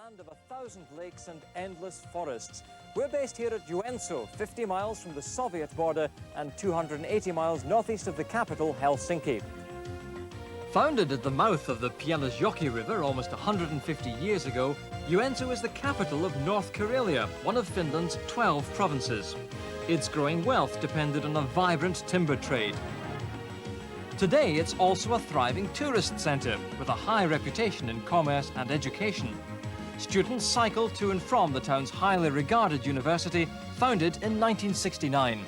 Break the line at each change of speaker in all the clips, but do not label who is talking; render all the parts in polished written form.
land of 1,000 lakes and endless forests. We're based here at Joensuu, 50 miles from the Soviet border and 280 miles northeast of the capital, Helsinki. Founded at the mouth of the Pielesjoki River almost 150 years ago, Joensuu is the capital of North Karelia, one of Finland's 12 provinces. Its growing wealth depended on a vibrant timber trade. Today, it's also a thriving tourist centre with a high reputation in commerce and education. Students cycle to and from the town's highly regarded university, founded in 1969.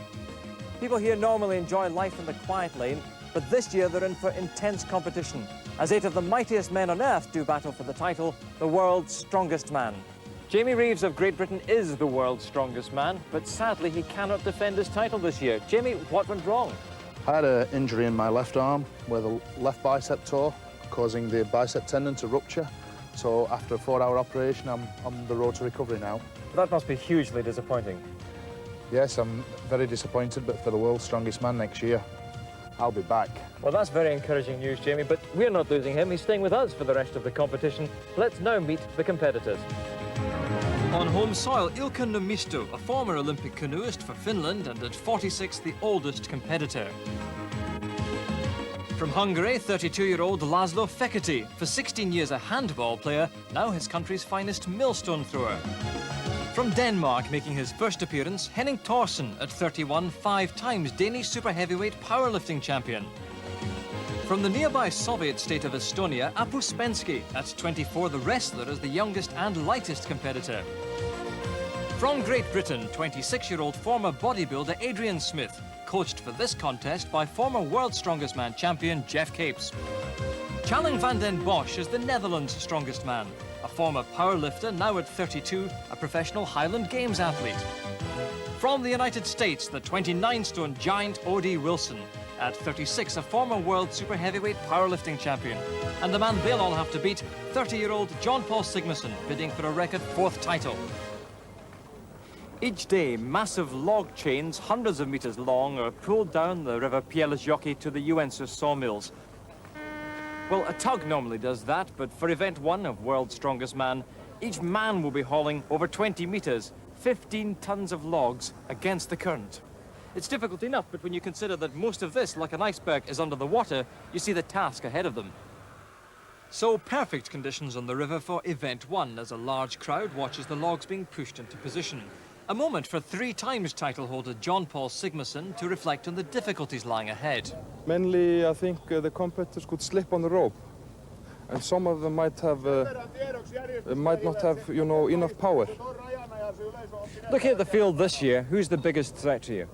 People here normally enjoy life in the quiet lane, but this year they're in for intense competition, as 8 of the mightiest men on earth do battle for the title, the world's strongest man. Jamie Reeves of Great Britain is the world's strongest man, but sadly he cannot defend his title this year. Jamie, what went wrong?
I had an injury in my left arm where the left bicep tore, causing the bicep tendon to rupture. So after a 4-hour operation, I'm on the road to recovery now.
That must be hugely disappointing.
Yes, I'm very disappointed, but for the world's strongest man next year, I'll be back.
Well, that's very encouraging news, Jamie, but we're not losing him. He's staying with us for the rest of the competition. Let's now meet the competitors. On home soil, Ikka Nummisto, a former Olympic canoeist for Finland and at 46 the oldest competitor. From Hungary, 32-year-old Lazlo Fekete, for 16 years a handball player, now his country's finest millstone thrower. From Denmark, making his first appearance, Henning Thorsen, at 31, 5 times Danish super heavyweight powerlifting champion. From the nearby Soviet state of Estonia, Aap Uspenski, at 24, the wrestler is the youngest and lightest competitor. From Great Britain, 26-year-old former bodybuilder Adrian Smith, coached for this contest by former World's Strongest Man champion Jeff Capes. Tjalling van den Bosch is the Netherlands' strongest man, a former powerlifter, now at 32, a professional Highland Games athlete. From the United States, the 29-stone giant O.D. Wilson, at 36, a former world super heavyweight powerlifting champion. And the man they'll all have to beat, 30-year-old Jon Pall Sigmarsson, bidding for a record 4th title. Each day, massive log chains, hundreds of meters long, are pulled down the river Pielesjoki to the Joensuu sawmills. Well, a tug normally does that, but for event 1 of World's Strongest Man, each man will be hauling over 20 meters, 15 tons of logs against the current. It's difficult enough, but when you consider that most of this, like an iceberg, is under the water, you see the task ahead of them. So perfect conditions on the river for event 1, as a large crowd watches the logs being pushed into position. A moment for 3 times title holder Jon Pall Sigmarsson to reflect on the difficulties lying ahead.
Mainly, I think the competitors could slip on the rope, and some of them might not have, you know, enough power.
Looking at the field this year, who's the biggest threat to you?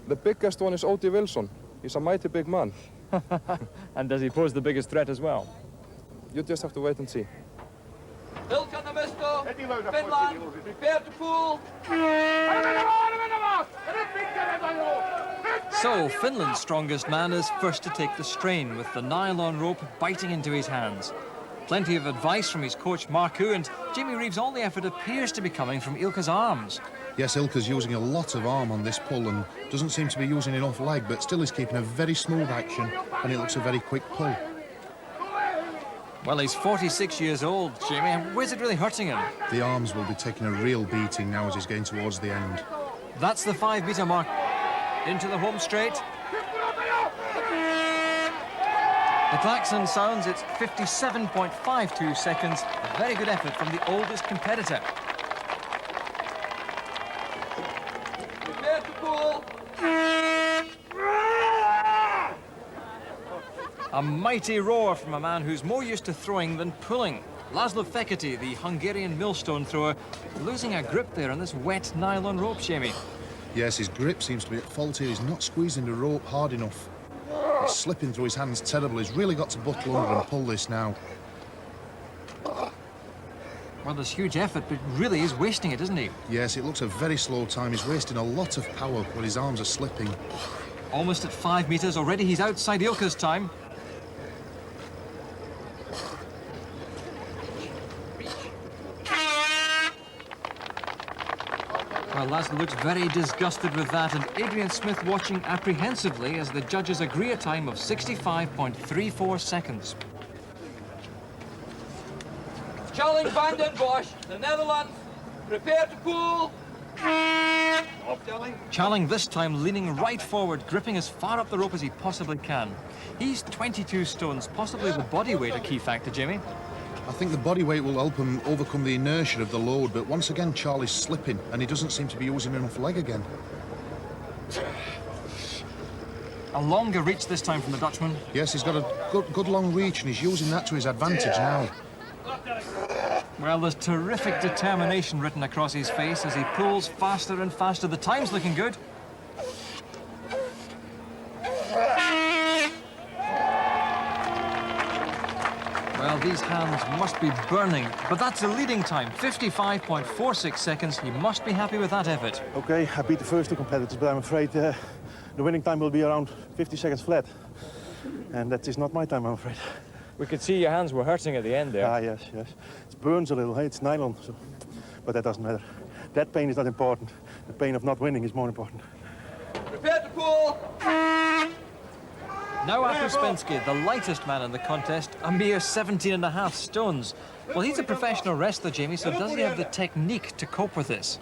The biggest one is O.D. Wilson. He's a mighty big man.
And does he pose the biggest threat as well?
You just have to wait and see.
Ikka Nummisto, Finland, prepare to pull.
So, Finland's strongest man is first to take the strain, with the nylon rope biting into his hands. Plenty of advice from his coach Marku, and Jamie Reeves' only effort appears to be coming from Ilkka's arms.
Yes, Ilkka's using a lot of arm on this pull and doesn't seem to be using enough leg, but still is keeping a very smooth action, and it looks a very quick pull.
Well, he's 46 years old, Jamie, and where's it really hurting him?
The arms will be taking a real beating now as he's getting towards the end.
That's the 5-meter mark. Into the home straight. The klaxon sounds, it's 57.52 seconds. A very good effort from the oldest competitor.
Prepare to pull.
A mighty roar from a man who's more used to throwing than pulling. Lazlo Fekete, the Hungarian millstone thrower, losing a grip there on this wet nylon rope, Jamie.
Yes, his grip seems to be at fault here. He's not squeezing the rope hard enough. It's slipping through his hands terribly. He's really got to buckle under and pull this now.
Well, there's huge effort, but really is wasting it, isn't he?
Yes, it looks a very slow time. He's wasting a lot of power when his arms are slipping.
Almost at 5 meters already. He's outside Ilkka's time. Well, Lazlo looks very disgusted with that, and Adrian Smith watching apprehensively as the judges agree a time of 65.34 seconds.
Tjalling van den Bosch, the Netherlands. Prepare to pull.
Tjalling this time leaning right forward, gripping as far up the rope as he possibly can. He's 22 stones, possibly the body weight a key factor, Jimmy.
I think the body weight will help him overcome the inertia of the load, but once again Charlie's slipping and he doesn't seem to be using enough leg again.
A longer reach this time from the Dutchman.
Yes, he's got a good long reach and he's using that to his advantage now.
Well, there's terrific determination written across his face as he pulls faster and faster. The time's looking good. Well, these hands must be burning, but that's a leading time, 55.46 seconds. He must be happy with that effort.
Okay, I beat the first two competitors, but I'm afraid the winning time will be around 50 seconds flat. And that is not my time, I'm afraid.
We could see your hands were hurting at the end there.
Ah, yes, yes. It burns a little, hey? It's nylon, so. But that doesn't matter. That pain is not important. The pain of not winning is more important.
Prepare to pull.
Now Aap Uspenski, the lightest man in the contest, a mere 17.5 stones. Well, he's a professional wrestler, Jamie, so does he have the technique to cope with this?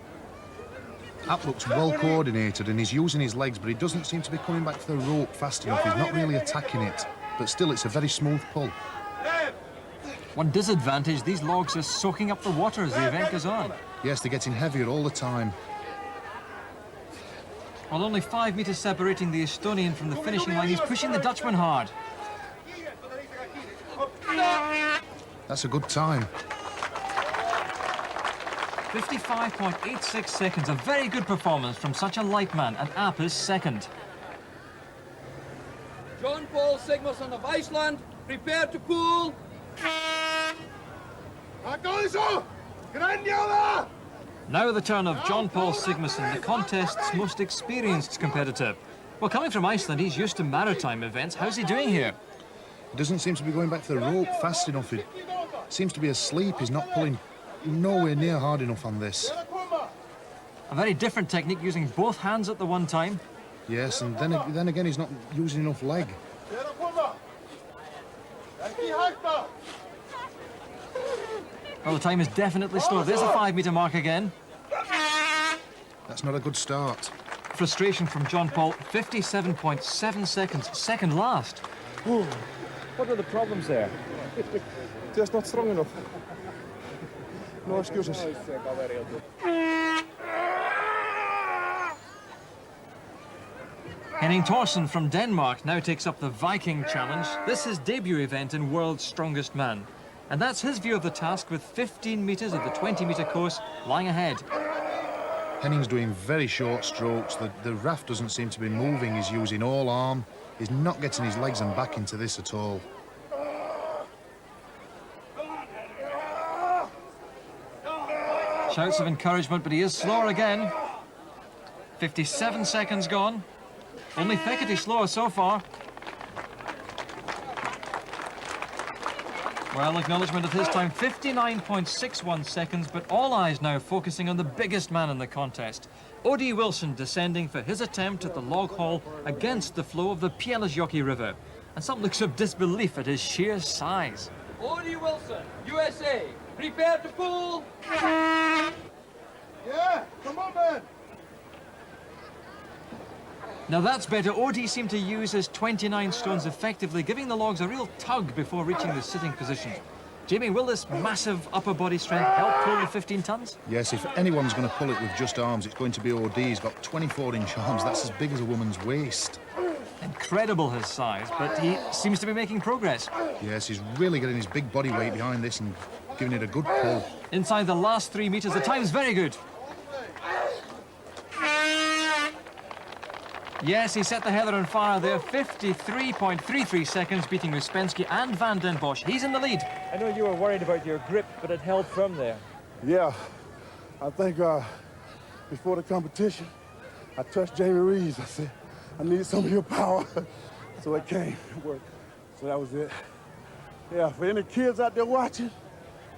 Aap looks well coordinated and he's using his legs, but he doesn't seem to be coming back to the rope fast enough. He's not really attacking it, but still it's a very smooth pull.
One disadvantage, these logs are soaking up the water as the event goes on.
Yes, they're getting heavier all the time.
While only 5 metres separating the Estonian from the finishing line, he's pushing the Dutchman hard.
That's a good time.
55.86 seconds, a very good performance from such a light man, and Aap is second.
Jon Pall Sigmarsson of Iceland. Prepare to pull.
Now the turn of Jon Pall Sigmarsson, the contest's most experienced competitor. Well, coming from Iceland, he's used to maritime events. How's he doing here?
He doesn't seem to be going back to the rope fast enough. He seems to be asleep. He's not pulling nowhere near hard enough on this.
A very different technique, using both hands at the one time.
Yes, and then again, he's not using enough leg.
Well, the time is definitely slow. There's a 5 metre mark again.
That's not a good start.
Frustration from Jon Pall, 57.7 seconds, second last.
Ooh,
What are the problems there?
just not strong enough. No excuses.
Henning Thorsen from Denmark now takes up the Viking challenge. This is his debut event in World's Strongest Man. And that's his view of the task, with 15 metres of the 20-metre course lying ahead.
Henning's doing very short strokes. The raft doesn't seem to be moving. He's using all arm. He's not getting his legs and back into this at all.
Shouts of encouragement, but he is slower again. 57 seconds gone. Only Fekete slower so far. Well, acknowledgement of his time, 59.61 seconds, but all eyes now focusing on the biggest man in the contest. O.D. Wilson descending for his attempt at the log haul against the flow of the Pielesjoki River. And some looks of disbelief at his sheer size.
O.D. Wilson, USA. Prepare to pull.
Yeah, come on, man.
Now that's better. O.D. seemed to use his 29 stones effectively, giving the logs a real tug before reaching the sitting position. Jamie, will this massive upper body strength help pull the 15 tons?
Yes, if anyone's going to pull it with just arms, it's going to be OD. He's got 24-inch arms. That's as big as a woman's waist.
Incredible his size, but he seems to be making progress.
Yes, he's really getting his big body weight behind this and giving it a good pull.
Inside the last 3 metres, the time's very good. Yes, he set the heather on fire there. 53.33 seconds, beating Uspenski and Van den Bosch. He's in the lead.
I know you were worried about your grip, but it held firm there.
Yeah, I think before the competition, I touched Jamie Reeves. I said, I need some of your power. So it came, it worked. So that was it. Yeah, for any kids out there watching,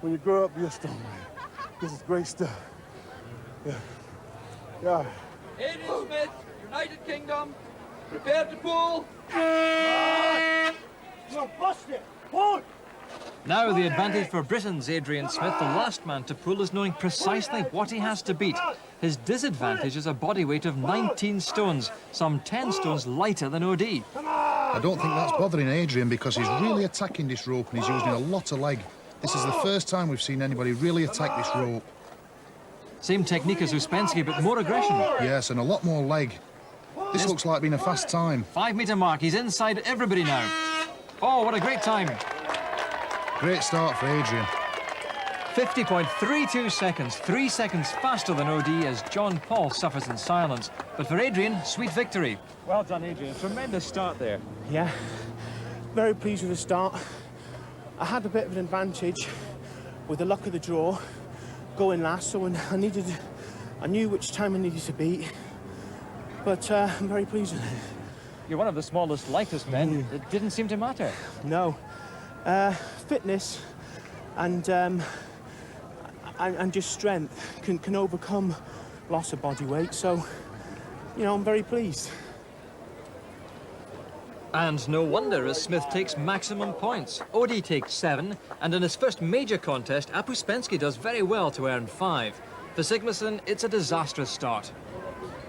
when you grow up, be a strong man. This is great stuff. Yeah. Yeah.
Adrian Smith, United Kingdom. Prepare to pull.
You're busted. Pull.
Now the advantage for Britain's Adrian Smith, the last man to pull, is knowing precisely what he has to beat. His disadvantage is a body weight of 19 stones, some 10 stones lighter than OD.
I don't think that's bothering Adrian because he's really attacking this rope and he's using a lot of leg. This is the first time we've seen anybody really attack this rope.
Same technique as Uspenski, but more aggression.
Yes, and a lot more leg. This looks like being a fast time.
5 metre mark, he's inside everybody now. Oh, what a great time.
Great start for Adrian.
50.32 seconds, 3 seconds faster than OD as Jon Pall suffers in silence. But for Adrian, sweet victory.
Well done, Adrian. Tremendous start there.
Yeah, very pleased with the start. I had a bit of an advantage with the luck of the draw going last, so I knew which time I needed to beat. But I'm very pleased with it.
You're one of the smallest, lightest men. It didn't seem to matter.
No. Fitness and just strength can overcome loss of body weight, so, you know, I'm very pleased.
And no wonder, as Smith takes maximum points. OD takes 7, and in his first major contest, Aap Uspenski does very well to earn 5. For Sigmarsson, it's a disastrous start.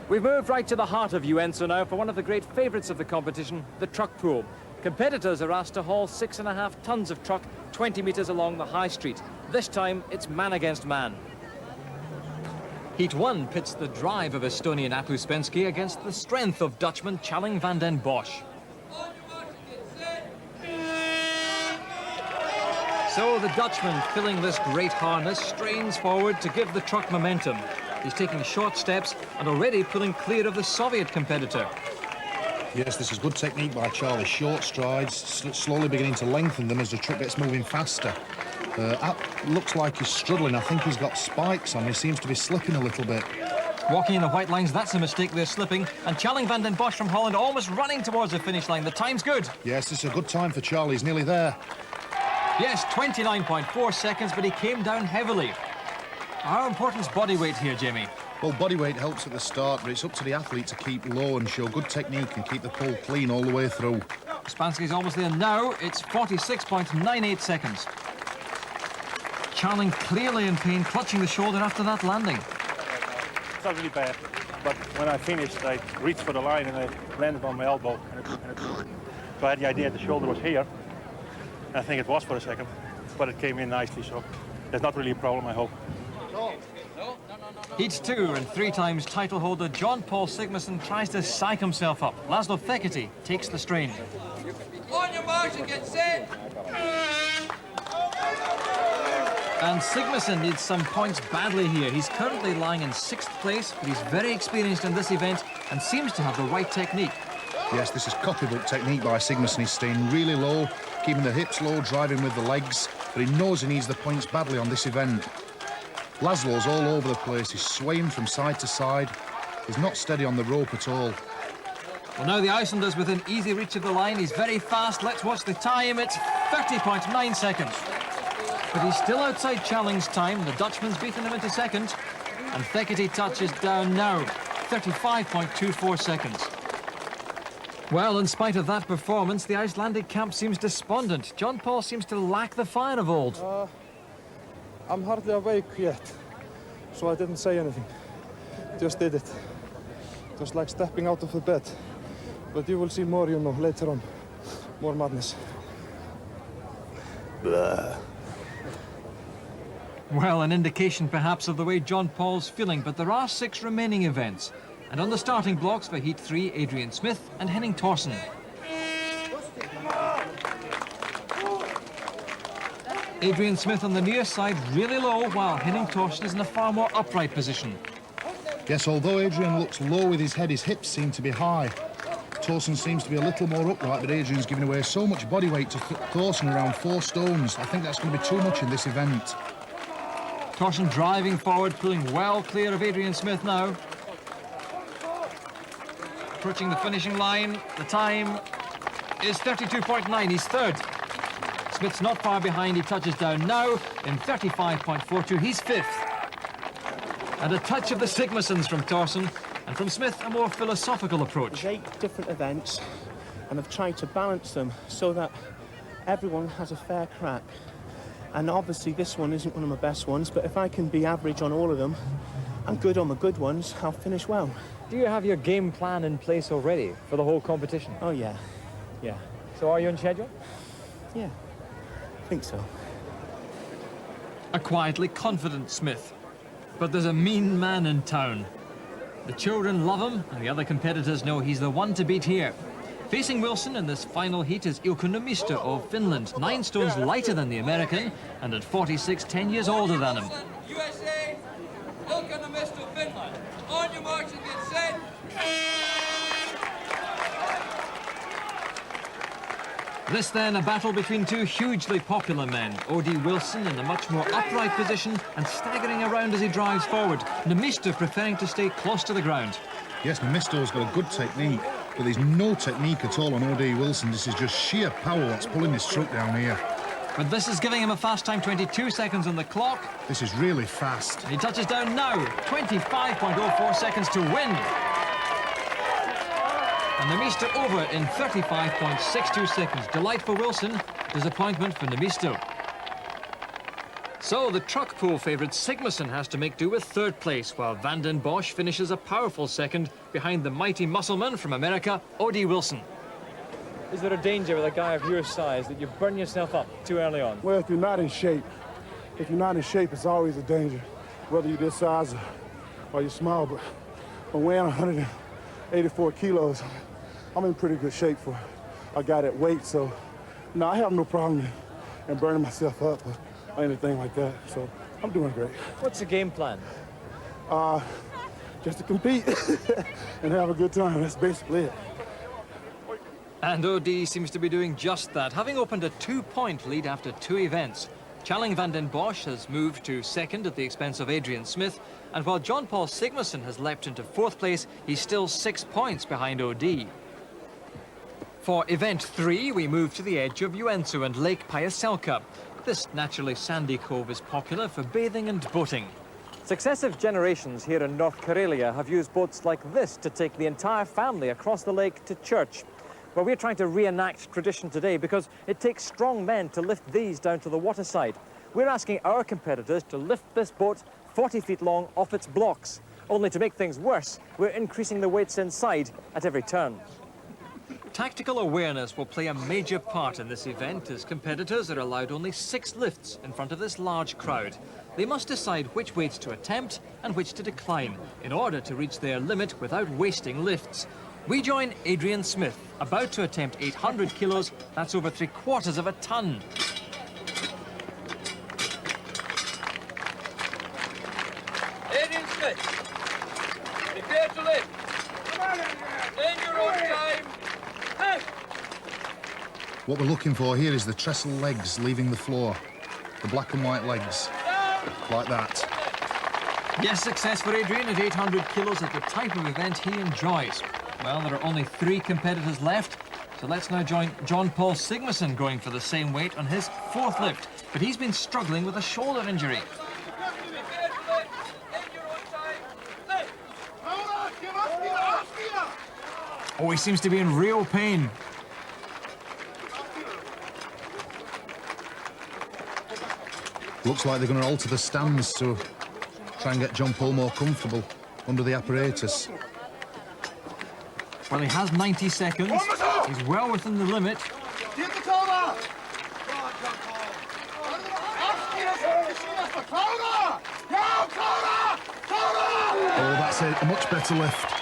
We've moved right to the heart of Joensuu now for one of the great favourites of the competition, the truck pool. Competitors are asked to haul 6.5 tons of truck 20 metres along the high street. This time, it's man against man.
Heat 1 pits the drive of Estonian Aap Uspenski against the strength of Dutchman Tjalling van den Bosch. So the Dutchman, filling this great harness, strains forward to give the truck momentum. He's taking short steps and already pulling clear of the Soviet competitor.
Yes, this is good technique by Charlie. Short strides, slowly beginning to lengthen them as the truck gets moving faster. Aap looks like he's struggling. I think he's got spikes on. He seems to be slipping a little bit.
Walking in the white lines, that's a mistake, they're slipping. And Tjalling van den Bosch from Holland almost running towards the finish line. The time's good.
Yes, this is a good time for Charlie. He's nearly there.
Yes, 29.4 seconds, but he came down heavily. How important is body weight here, Jamie?
Well, body weight helps at the start, but it's up to the athlete to keep low and show good technique and keep the pull clean all the way through.
Uspenski's almost there now. It's 46.98 seconds. Tjalling clearly in pain, clutching the shoulder after that landing.
It's not really bad, but when I finished, I reached for the line and I landed on my elbow. So I had the idea the shoulder was here. I think it was for a second, but it came in nicely, so there's not really a problem, I hope.
Heat 2 and 3 times title holder Jon Pall Sigmarsson tries to psych himself up. Lazlo Fekete takes the strain.
On your marks and get set.
And Sigmarsson needs some points badly here. He's currently lying in 6th place, but he's very experienced in this event and seems to have the right technique.
Yes, this is copybook technique by Sigmarsson. He's staying really low, keeping the hips low, driving with the legs, but he knows he needs the points badly on this event. Lazlo's all over the place. He's swaying from side to side. He's not steady on the rope at all.
Well, now the Icelander's within easy reach of the line. He's very fast. Let's watch the time. It's 30.9 seconds. But he's still outside Tjalling's time. The Dutchman's beaten him into second. And Fekete touches down now. 35.24 seconds. Well, in spite of that performance, the Icelandic camp seems despondent. Jon Pall seems to lack the fire of old.
I'm hardly awake yet, so I didn't say anything. Just did it. Just like stepping out of the bed. But you will see more, you know, later on. More madness.
Well, an indication perhaps of the way Jon Pall's feeling, but there are 6 remaining events. And on the starting blocks for Heat 3, Adrian Smith and Henning Thorsen. Adrian Smith on the near side really low, while Henning Thorsen is in a far more upright position.
Yes, although Adrian looks low with his head, his hips seem to be high. Thorsen seems to be a little more upright, but Adrian's giving away so much body weight to Thorsen, around 4 stones. I think that's going to be too much in this event.
Thorsen driving forward, pulling well clear of Adrian Smith now. Approaching the finishing line, the time is 32.9, he's 3rd. Smith's not far behind, he touches down now in 35.42, he's 5th. And a touch of the Sigmarssons from Thorsen, and from Smith a more philosophical approach.
There's 8 different events, and I've tried to balance them so that everyone has a fair crack. And obviously this one isn't one of my best ones, but if I can be average on all of them and good on the good ones, I'll finish well.
Do you have your game plan in place already for the whole competition?
Oh yeah, yeah.
So are you on schedule?
Yeah, I think so.
A quietly confident Smith. But there's a mean man in town. The children love him, and the other competitors know he's the one to beat here. Facing Wilson in this final heat is Ikka Nummisto of Finland, 9 stones lighter than the American, and at 46, 10 years older than him.
USA, Ikka Nummisto, Finland. On your marks and get set.
This then, a battle between two hugely popular men. O.D. Wilson in a much more upright position and staggering around as he drives forward. Nummisto preferring to stay close to the ground.
Yes, Nummisto's got a good technique, but there's no technique at all on O.D. Wilson. This is just sheer power that's pulling this truck down here.
But this is giving him a fast time, 22 seconds on the clock.
This is really fast.
And he touches down now, 25.04 seconds to win. And Nummisto over in 35.62 seconds. Delight for Wilson, disappointment for Nummisto. So the truck pool favourite Sigmarsson has to make do with 3rd place, while Van den Bosch finishes a powerful 2nd behind the mighty muscleman from America, O.D. Wilson. Is there a danger with a guy of your size that you burn yourself up too early on?
Well, if you're not in shape, it's always a danger, whether you're this size or you're small. But I'm weighing 184 kilos. I'm in pretty good shape for a guy that weight, so no, I have no problem in burning myself up or anything like that. So I'm doing great.
What's the game plan?
Just to compete and have a good time. That's basically it.
And O.D. seems to be doing just that, having opened a 2-point lead after 2 events. Tjalling Van den Bosch has moved to 2nd at the expense of Adrian Smith, and while Jon Pall Sigmarsson has leapt into 4th place, he's still 6 points behind O.D. For event 3, we move to the edge of Joensuu and Lake Pajaselka. This naturally sandy cove is popular for bathing and boating. Successive generations here in North Karelia have used boats like this to take the entire family across the lake to church. Well, we're trying to reenact tradition today because it takes strong men to lift these down to the waterside. We're asking our competitors to lift this boat 40 feet long off its blocks. Only to make things worse, we're increasing the weights inside at every turn. Tactical awareness will play a major part in this event as competitors are allowed only 6 lifts in front of this large crowd. They must decide which weights to attempt and which to decline in order to reach their limit without wasting lifts. We join Adrian Smith, about to attempt 800 kilos, that's over 3/4 of a ton.
Adrian Smith, prepare to lift. In your own time. Lift.
What we're looking for here is the trestle legs leaving the floor. The black and white legs, like that.
Yes, success for Adrian at 800 kilos at the type of event he enjoys. Well, there are only 3 competitors left, so let's now join Jon Pall Sigmarsson going for the same weight on his 4th lift. But he's been struggling with a shoulder injury. Oh, he seems to be in real pain.
Looks like they're going to alter the stands to try and get Jon Pall more comfortable under the apparatus.
Well, he has 90 seconds. He's well within the limit.
Oh, that's a much better lift.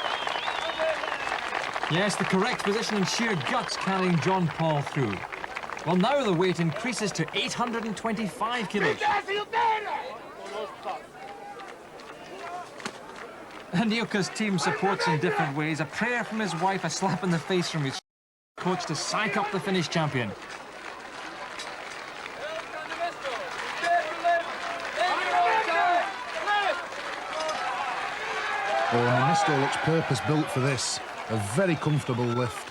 Yes, the correct position and sheer guts carrying Jon Pall through. Well, now the weight increases to 825 kilos. And Ilka's team supports in different ways. A prayer from his wife, a slap in the face from his coach to psych up the Finnish champion.
Oh, Nummisto looks purpose-built for this. A very comfortable lift.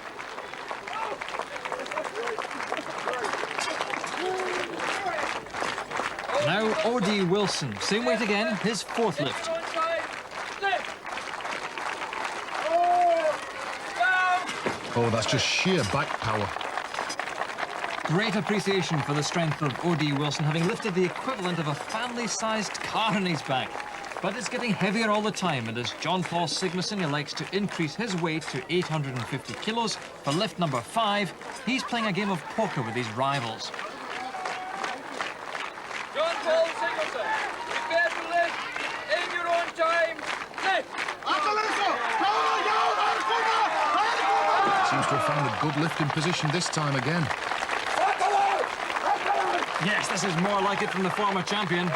Now O.D. Wilson, same weight again, his 4th lift.
Oh, that's just sheer back power.
Great appreciation for the strength of O.D. Wilson, having lifted the equivalent of a family-sized car on his back. But it's getting heavier all the time, and as Jon Pall Sigmarsson elects to increase his weight to 850 kilos for lift number 5, he's playing a game of poker with his rivals.
Jon Pall Sigmarsson, prepare to lift in your own time. Lift!
Seems to have found a good lifting position this time again.
Yes, this is more like it from the former champion.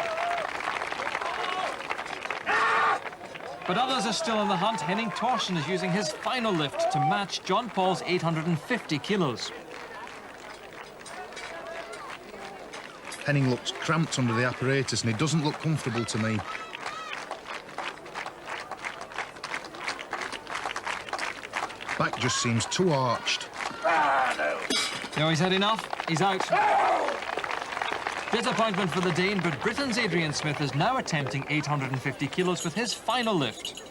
But others are still in the hunt. Henning Thorsen is using his final lift to match Jon Pall's 850 kilos.
Henning looks cramped under the apparatus and he doesn't look comfortable to me. Back just seems too arched.
No, he's had enough. He's out. Disappointment for the Dane, but Britain's Adrian Smith is now attempting 850 kilos with his final lift.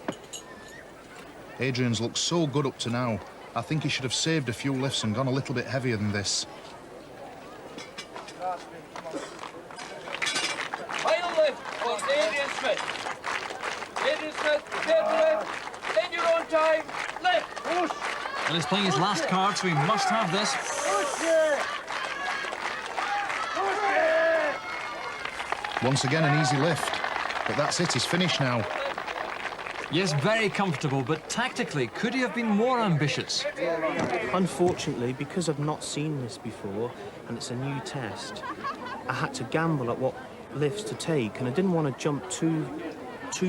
Adrian's looked so good up to now. I think he should have saved a few lifts and gone a little bit heavier than this.
Final lift for Adrian Smith. Adrian Smith, prepare to lift in your own time. Lift! Push!
Well, he's playing his last card, so he must have this.
Once again, an easy lift. But that's it, he's finished now.
Yes, very comfortable, but tactically, could he have been more ambitious?
Unfortunately, because I've not seen this before, and it's a new test, I had to gamble at what lifts to take, and I didn't want to jump too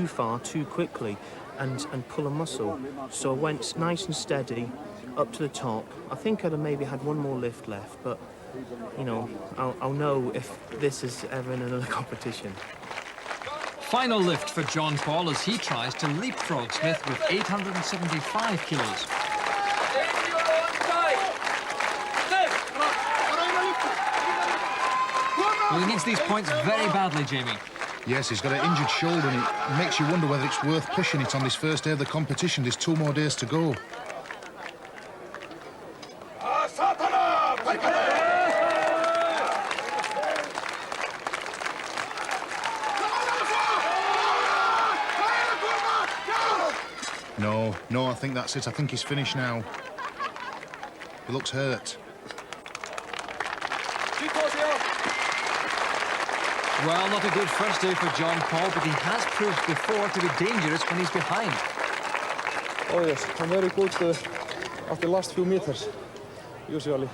far, too quickly, and pull a muscle. So I went nice and steady up to the top. I think I'd have maybe had one more lift left, but you know, I'll know if this is ever in another competition.
Final lift for Jon Pall as he tries to leapfrog Smith with 875 kilos.
In your own time. Lift!
Well, he needs these points very badly, Jamie.
Yes, he's got an injured shoulder and it makes you wonder whether it's worth pushing it on this first day of the competition. There's 2 more days to go. No, I think that's it. I think he's finished now. He looks hurt.
Well, not a good first day for Jon Pall, but he has proved before to be dangerous when he's behind.
Oh yes, I'm very good at the last few meters, usually.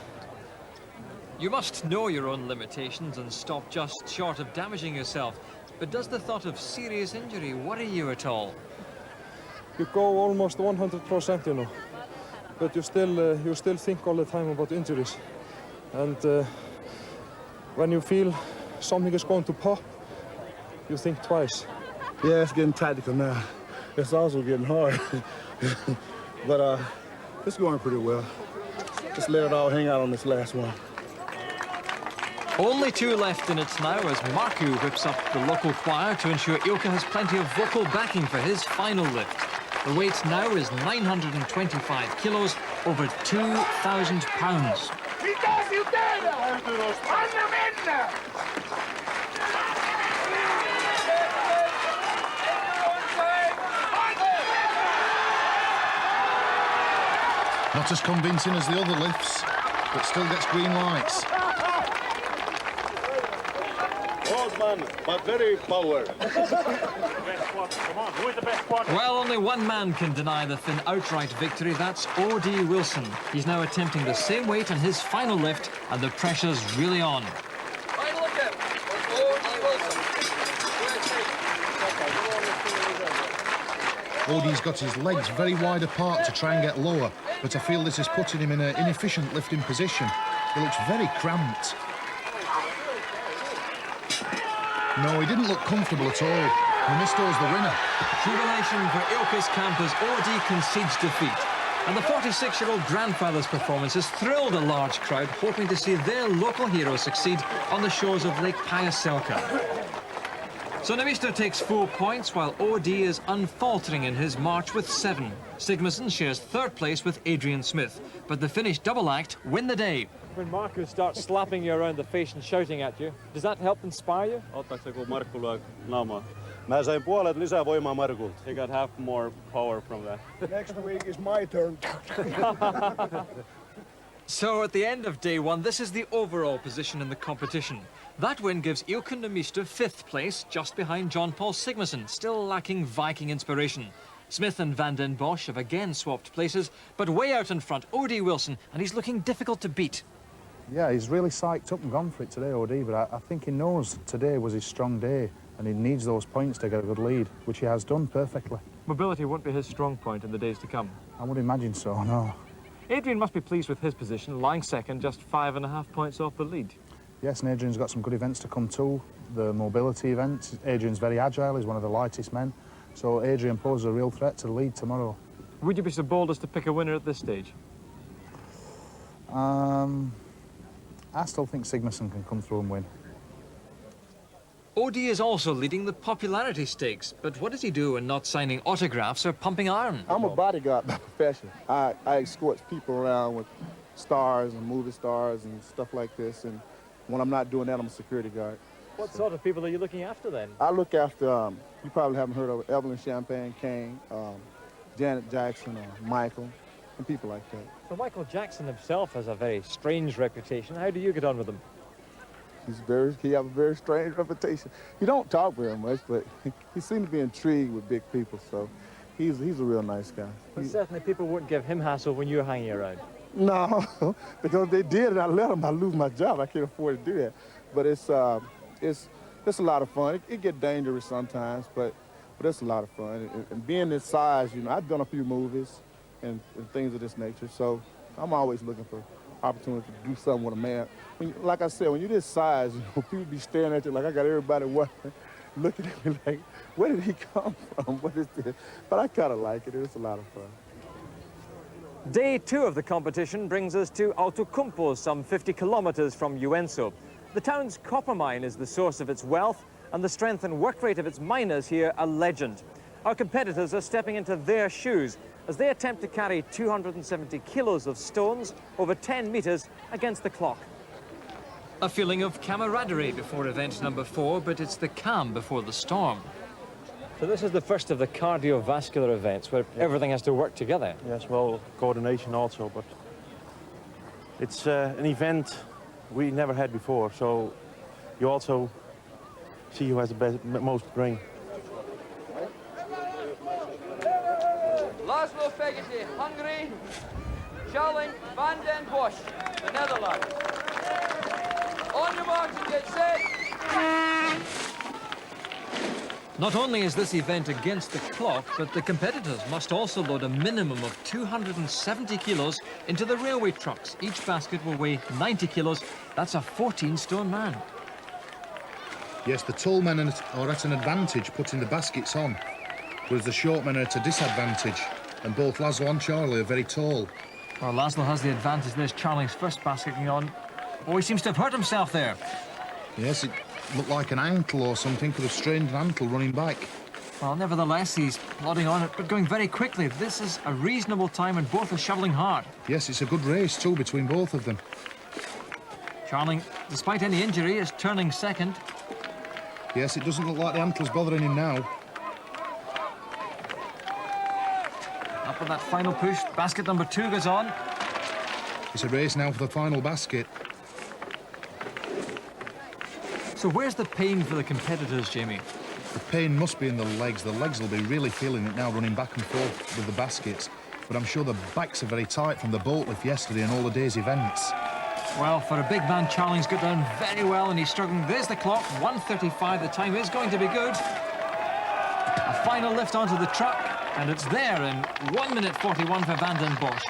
You must know your own limitations and stop just short of damaging yourself. But does the thought of serious injury worry you at all?
You go almost 100%, you know, but you still think all the time about injuries. And when you feel something is going to pop, you think twice.
Yeah, it's getting tactical now. It's also getting hard. But it's going pretty well. Just let it all hang out on this last one.
Only 2 left in it now as Marku whips up the local choir to ensure Ilka has plenty of vocal backing for his final lift. The weight now is 925 kilos, over 2,000 pounds.
Not as convincing as the other lifts, but still gets green lights.
Old man, but very power.
Well, only one man can deny the Finn outright victory. That's O.D. Wilson. He's now attempting the same weight on his final lift, and the pressure's really on.
Final attempt for O.D. Wilson.
Odie's got his legs very wide apart to try and get lower, but I feel this is putting him in an inefficient lifting position. He looks very cramped. No, he didn't look comfortable at all. Nummisto's the winner.
Jubilation for Ilka's camp as O.D. concedes defeat. And the 46-year-old grandfather's performance has thrilled a large crowd, hoping to see their local hero succeed on the shores of Lake Pyhäselkä. So Nummisto takes 4 points, while OD is unfaltering in his march with 7. Sigmarsson shares 3rd place with Adrian Smith, but the Finnish double act win the day.
When Markku starts slapping you around the face and shouting at you, does that help inspire you?
Ottaako se, kun Markku lyö naamaa? Mä sain puolet lisää voimaa Markulta. He got half more power from that.
Next week is my turn.
So at the end of day 1, this is the overall position in the competition. That win gives Ikka Nummisto 5th place, just behind Jon Pall Sigmarsson, still lacking Viking inspiration. Smith and Van den Bosch have again swapped places, but way out in front, OD Wilson, and he's looking difficult to beat.
Yeah, he's really psyched up and gone for it today, OD, but I think he knows today was his strong day and he needs those points to get a good lead, which he has done perfectly.
Mobility won't be his strong point in the days to come.
I would imagine so, no.
Adrian must be pleased with his position, lying second, just 5.5 points off the lead.
Yes, and Adrian's got some good events to come too. The mobility events. Adrian's very agile, he's one of the lightest men. So Adrian poses a real threat to the lead tomorrow.
Would you be so bold as to pick a winner at this stage?
I still think Sigmarsson can come through and win.
OD is also leading the popularity stakes, but what does he do when not signing autographs or pumping iron?
I'm a bodyguard by profession. I escort people around with stars and movie stars and stuff like this, and when I'm not doing that, I'm a security guard.
What sort of people are you looking after then?
I look after, you probably haven't heard of Evelyn Champagne Kane, Janet Jackson, Michael, and people like that.
So Michael Jackson himself has a very strange reputation. How do you get on with him?
He has a very strange reputation. He don't talk very much, but he seems to be intrigued with big people, so he's a real nice guy.
But certainly people wouldn't give him hassle when you're hanging around.
No, because if they did and I let them, I'd lose my job. I can't afford to do that. But it's a lot of fun. It gets dangerous sometimes, but it's a lot of fun. And being this size, you know, I've done a few movies and things of this nature, so I'm always looking for opportunity to do something with a man. Like I said, when you're this size, you know, people be staring at you like I got everybody looking at me like, where did he come from? What is this? But I kind of like it. It's a lot of fun.
Day 2 of the competition brings us to Outokumpu, some 50 kilometers from Joensuu. The town's copper mine is the source of its wealth, and the strength and work rate of its miners here a legend. Our competitors are stepping into their shoes as they attempt to carry 270 kilos of stones over 10 meters against the clock.
A feeling of camaraderie before event number 4, but it's the calm before the storm.
So this is the first of the cardiovascular events where everything has to work together.
Yes, well, coordination also, but it's an event we never had before, so you also see who has the most brain.
Lazlo Fekete, Hungary. Tjalling, Van den Bosch, the Netherlands. On your marks and get set.
Not only is this event against the clock, but the competitors must also load a minimum of 270 kilos into the railway trucks. Each basket will weigh 90 kilos. That's a 14-stone man.
Yes, the tall men are at an advantage putting the baskets on, whereas the short men are at a disadvantage, and both Lazlo and Charlie are very tall.
Well, Lazlo has the advantage. There's Charlie's first basket going on. Oh, he seems to have hurt himself there.
Yes, it looked like an ankle or something, could have strained an ankle running back.
Well, nevertheless, he's plodding on it, but going very quickly. This is a reasonable time and both are shoveling hard.
Yes, it's a good race too between both of them.
Tjalling, despite any injury, is turning second.
Yes, it doesn't look like the ankle's bothering him now.
Up with that final push, basket number 2 goes on.
It's a race now for the final basket.
So where's the pain for the competitors, Jamie?
The pain must be in the legs. The legs will be really feeling it now, running back and forth with the baskets. But I'm sure the backs are very tight from the boat lift yesterday and all the day's events.
Well, for a big man, Tjalling's got down very well and he's struggling. There's the clock, 1:35. The time is going to be good. A final lift onto the truck, and it's there in 1:41 for Van den Bosch.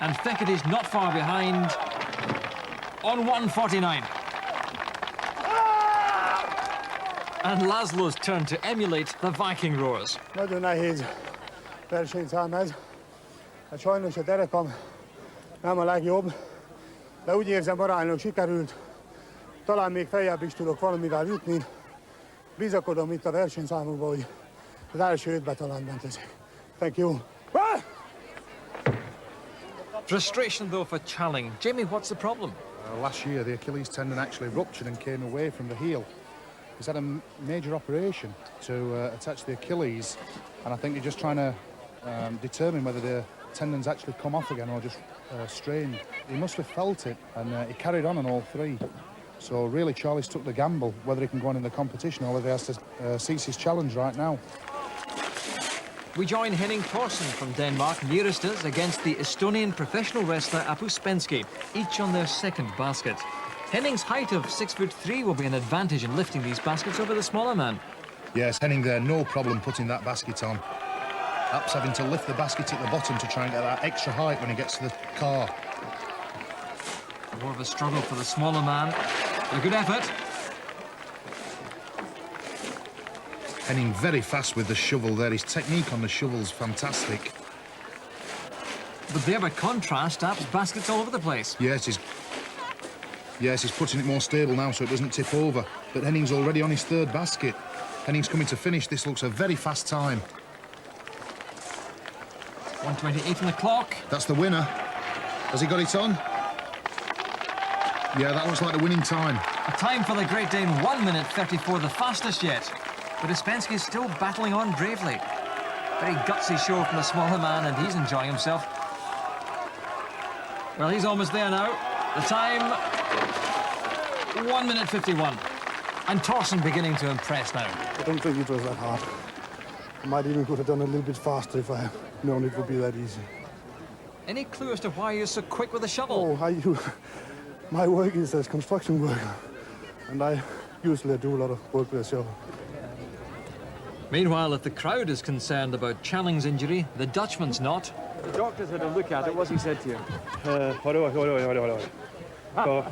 And Fekete's not far behind on 1:49. And Lazlo's turn to emulate the Viking roars.
Nagyon nehéz versenyszám ez. Hát sajnos a derekam nem a legjobb, de úgy érzem aránylag sikerült. Talán még feljebb is tudok valamivel jutni, bizakodom itt a versenyszámokban, hogy az első 5-be talán bent leszek. Thank you.
Frustration, though, for Tjalling. Jamie, what's the problem?
Last year, the Achilles tendon actually ruptured and came away from the heel. He's had a major operation to attach the Achilles, and I think you're just trying to determine whether the tendons actually come off again or just strained. He must have felt it, and he carried on all three. So really, Charlie's took the gamble whether he can go on in the competition or whether he has to cease his challenge right now.
We join Henning Thorsen from Denmark, nearest us, against the Estonian professional wrestler Aap Uspenski, each on their second basket. Henning's height of 6'3" will be an advantage in lifting these baskets over the smaller man.
Yes, Henning there, no problem putting that basket on. Aap's having to lift the basket at the bottom to try and get that extra height when he gets to the car.
More of a struggle for the smaller man. A good effort.
Henning very fast with the shovel there. His technique on the shovel's fantastic.
But there, by contrast, Aap's basket's all over the place.
Yes, he's putting it more stable now so it doesn't tip over. But Henning's already on his third basket. Henning's coming to finish. This looks a very fast time.
1:28 on the clock.
That's the winner. Has he got it on? Yeah, that looks like the winning time.
A time for the Great Dane, 1:34, the fastest yet. But Uspenski is still battling on bravely. Very gutsy show from the smaller man, and he's enjoying himself. Well, he's almost there now. The time, 1:51. And Thorsen beginning to impress now.
I don't think it was that hard. I might even could have done a little bit faster if I had known it would be that easy.
Any clue as to why you're so quick with the shovel?
My work is as construction worker, and I usually do a lot of work with a shovel.
Meanwhile, if the crowd is concerned about Tjalling's injury, the Dutchman's not.
The doctor's had a look at it. What's he said to you?
Hold on. So,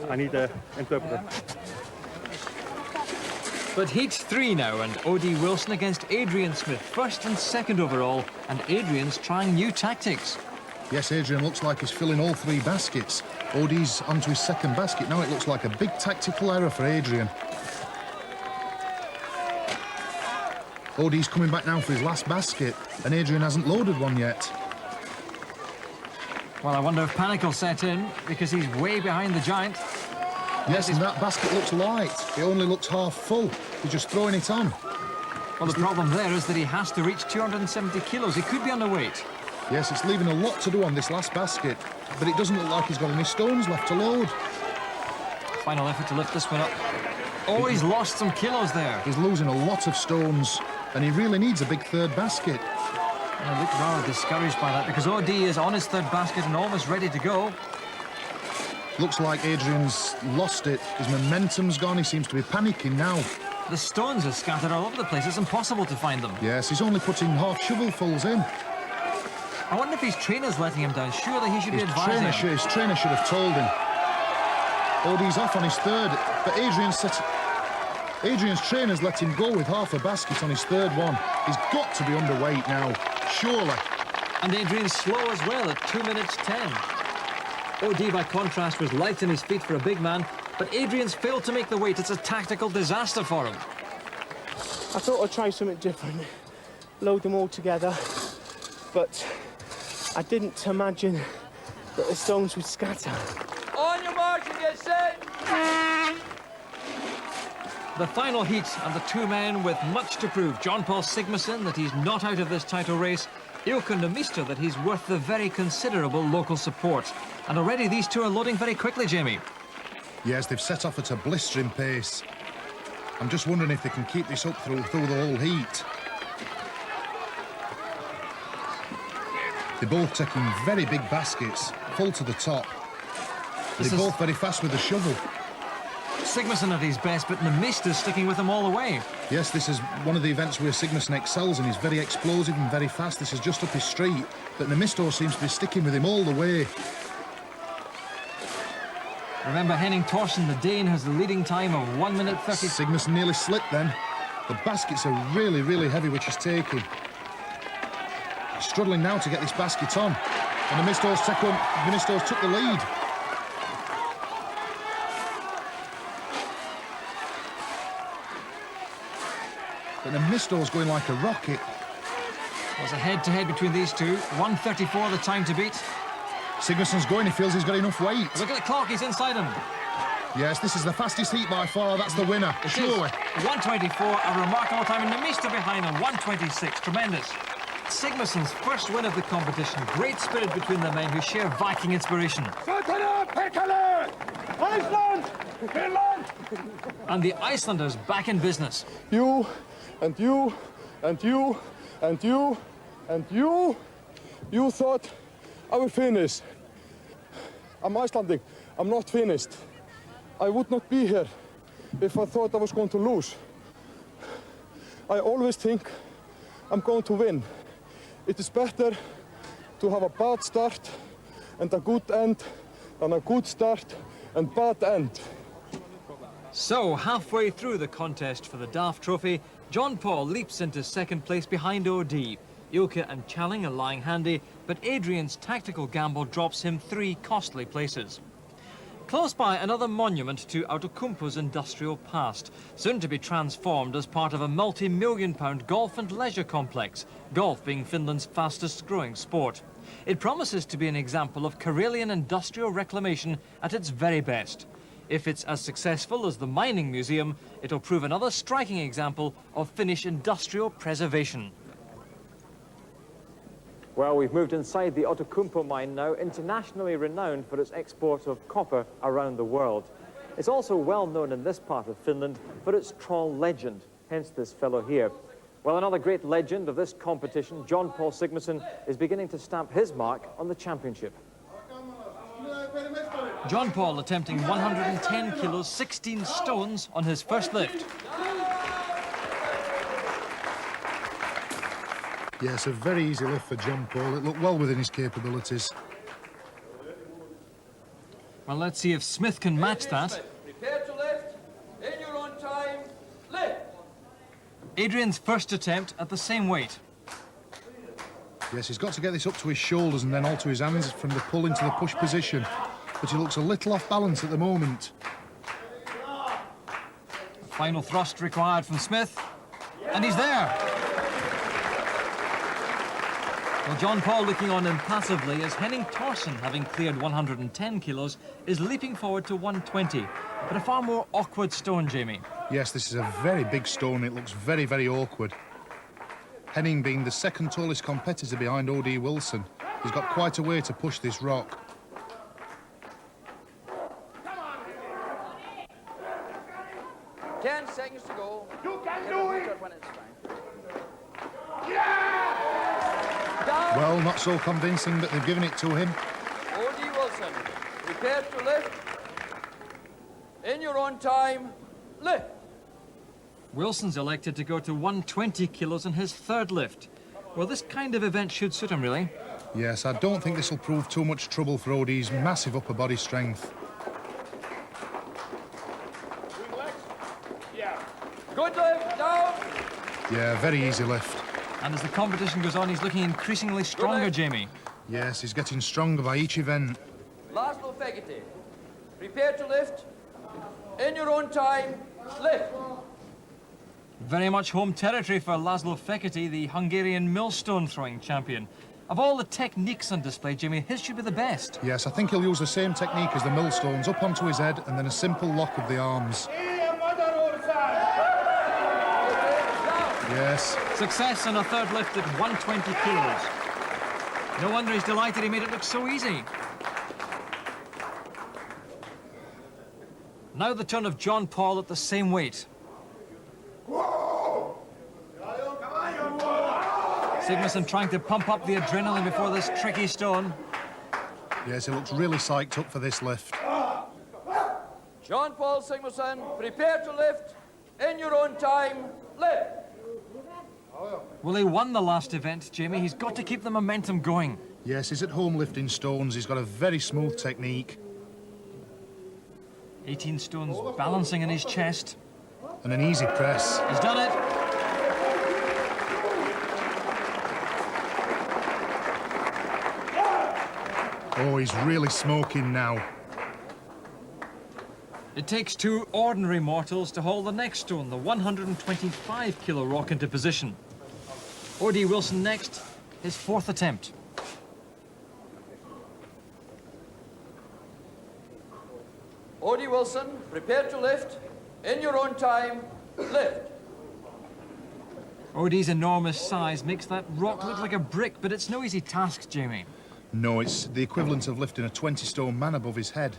I need an interpreter.
But heat 3 now, and O.D. Wilson against Adrian Smith, first and second overall, and Adrian's trying new tactics.
Yes, Adrian looks like he's filling all three baskets. OD's onto his second basket. Now it looks like a big tactical error for Adrian. OD's coming back now for his last basket, and Adrian hasn't loaded one yet.
Well, I wonder if panic will set in, because he's way behind the giant.
Yes, and that basket looks light. It only looks half full. He's just throwing it on.
Well, the problem there is that he has to reach 270 kilos. He could be underweight.
Yes, it's leaving a lot to do on this last basket, but it doesn't look like he's got any stones left to load.
Final effort to lift this one up. Oh, he's lost some kilos there.
He's losing a lot of stones, and he really needs a big third basket.
I look rather discouraged by that, because OD is on his third basket and almost ready to go.
Looks like Adrian's lost it. His momentum's gone. He seems to be panicking now.
The stones are scattered all over the place. It's impossible to find them.
Yes, he's only putting half shovelfuls in.
I wonder if his trainer's letting him down. Surely he should be advising him.
His trainer should have told him. OD's off on his third, but Adrian's trainer's let him go with half a basket on his third one. He's got to be underweight now, surely.
And Adrian's slow as well at 2:10. OD, by contrast, was light on his feet for a big man, but Adrian's failed to make the weight. It's a tactical disaster for him.
I thought I'd try something different, load them all together, but I didn't imagine that the stones would scatter.
On your marks and get set.
The final heat, and the two men with much to prove. Jon Pall Sigmarsson, that he's not out of this title race. Ikka Nummisto, that he's worth the very considerable local support. And already these two are loading very quickly, Jamie.
Yes, they've set off at a blistering pace. I'm just wondering if they can keep this up through the whole heat. They're both taking very big baskets, full to the top. They're both very fast with the shovel.
Sigmarsson at his best, but Nummisto's sticking with him all the way.
Yes, this is one of the events where Sigmarsson excels, and he's very explosive and very fast. This is just up his street, but Nummisto seems to be sticking with him all the way.
Remember, Henning Thorsen, the Dane, has the leading time of 1:30.
Sigmarsson nearly slipped then. The baskets are really, really heavy, which he's taking. He's struggling now to get this basket on, and Nummisto's took the lead. But Nummisto's going like a rocket.
There's a head-to-head between these two. 1:34 the time to beat.
Sigmarsson's going, he feels he's got enough weight.
Look at the clock, he's inside him.
Yes, this is the fastest heat by far, that's the winner, surely.
1:24, a remarkable time, and Nummisto behind him, 1:26, tremendous. Sigmarsson's first win of the competition. Great spirit between the men who share Viking inspiration.
Iceland! Finland!
And the Icelanders back in business.
You, and you, and you, and you, and you. You thought I would finish. I'm Icelandic. I'm not finished. I would not be here if I thought I was going to lose. I always think I'm going to win. It is better to have a bad start and a good end than a good start and bad end.
So, halfway through the contest for the Daft Trophy, Jon Pall leaps into second place behind OD. Ilkka and Tjalling are lying handy, but Adrian's tactical gamble drops him 3 costly places. Close by, another monument to Outokumpu's industrial past, soon to be transformed as part of a multi-million-pound golf and leisure complex, golf being Finland's fastest-growing sport. It promises to be an example of Karelian industrial reclamation at its very best. If it's as successful as the mining museum, it'll prove another striking example of Finnish industrial preservation.
Well, we've moved inside the Outokumpu mine now, internationally renowned for its export of copper around the world. It's also well known in this part of Finland for its trawl legend, hence this fellow here. Well, another great legend of this competition, Jon Pall Sigmarsson, is beginning to stamp his mark on the championship.
Jon Pall attempting 110 kilos, 16 stones on his first lift.
Yes, a very easy lift for Jon Pall. It looked well within his capabilities.
Well, let's see if Smith can match that.
Prepare to lift. In your own time, lift.
Adrian's first attempt at the same weight.
Yes, he's got to get this up to his shoulders and then all to his hands from the pull into the push position. But he looks a little off balance at the moment.
Final thrust required from Smith. And he's there. Well, Jon Pall looking on impassively as Henning Thorsen, having cleared 110 kilos, is leaping forward to 120. But a far more awkward stone, Jamie.
Yes, this is a very big stone. It looks very, very awkward. Henning being the second tallest competitor behind O.D. Wilson. He's got quite a way to push this rock.
Come on. 10 seconds to go.
You can do it!
When it's time.
Well, not so convincing, but they've given it to him.
O.D. Wilson, prepare to lift. In your own time, lift.
Wilson's elected to go to 120 kilos in his third lift. Well, this kind of event should suit him, really.
Yes, I don't think this will prove too much trouble for O.D.'s massive upper body strength.
Good lift, down.
Yeah, very easy lift.
And as the competition goes on, he's looking increasingly stronger, Jamie.
Yes, he's getting stronger by each event.
Lazlo Fekete, prepare to lift. In your own time, lift.
Very much home territory for Lazlo Fekete, the Hungarian millstone throwing champion. Of all the techniques on display, Jamie, his should be the best.
Yes, I think he'll use the same technique as the millstones, up onto his head and then a simple lock of the arms. Yes.
Success on a third lift at 120 kilos. No wonder he's delighted he made it look so easy. Now the turn of Jon Pall at the same weight. Sigmarsson trying to pump up the adrenaline before this tricky stone.
Yes, he looks really psyched up for this lift.
Jon Pall Sigmarsson, prepare to lift. In your own time, lift.
Well, he won the last event, Jamie. He's got to keep the momentum going.
Yes, he's at home lifting stones. He's got a very smooth technique.
18 stones balancing in his chest.
And an easy press.
He's done it.
Oh, he's really smoking now.
It takes two ordinary mortals to haul the next stone, the 125-kilo rock, into position. O.D. Wilson next, his fourth attempt.
O.D. Wilson, prepare to lift. In your own time, lift.
O.D.'s enormous size makes that rock look like a brick, but it's no easy task, Jamie.
No, it's the equivalent of lifting a 20-stone man above his head.